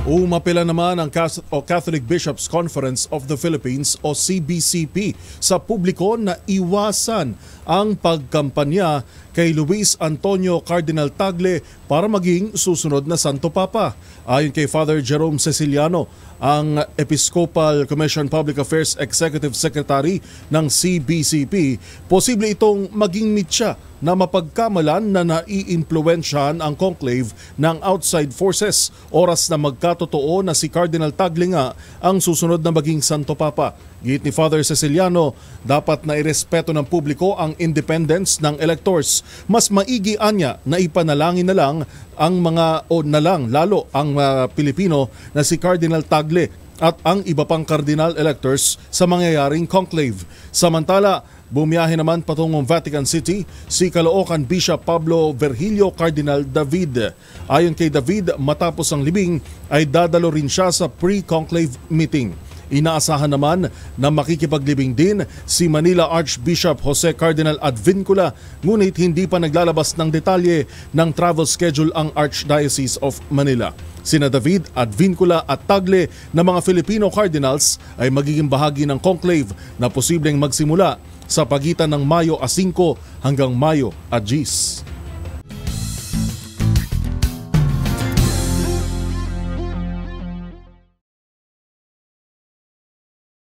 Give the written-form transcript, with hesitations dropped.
Umapela naman ang Catholic Bishops Conference of the Philippines o CBCP sa publiko na iwasan ang pagkampanya kay Luis Antonio Cardinal Tagle para maging susunod na Santo Papa. Ayon kay Father Jerome Ceciliano, ang Episcopal Commission Public Affairs Executive Secretary ng CBCP, posible itong maging mitya na mapagkamalan na naiimpluwensyahan ang conclave ng outside forces oras na magkatotoo na si Cardinal Tagle nga ang susunod na maging Santo Papa. Git ni Father Ceciliano, dapat na irespeto ng publiko ang independence ng electors. Mas maigi anya na ipanalangin na lang ang mga lalo ang Pilipino na si Cardinal Tagle at ang iba pang cardinal electors sa mangyayaring conclave. Samantala, bumiyahe naman patungong Vatican City si Caloocan Bishop Pablo Virgilio Cardinal David. Ayon kay David, matapos ang libing ay dadalo rin siya sa pre-conclave meeting. Inaasahan naman na makikipaglibing din si Manila Archbishop Jose Cardinal Advincula, ngunit hindi pa naglalabas ng detalye ng travel schedule ang Archdiocese of Manila. Sina David, Advincula at Tagle na mga Filipino cardinals ay magiging bahagi ng conclave na posibleng magsimula sa pagitan ng Mayo 5 hanggang Mayo 10.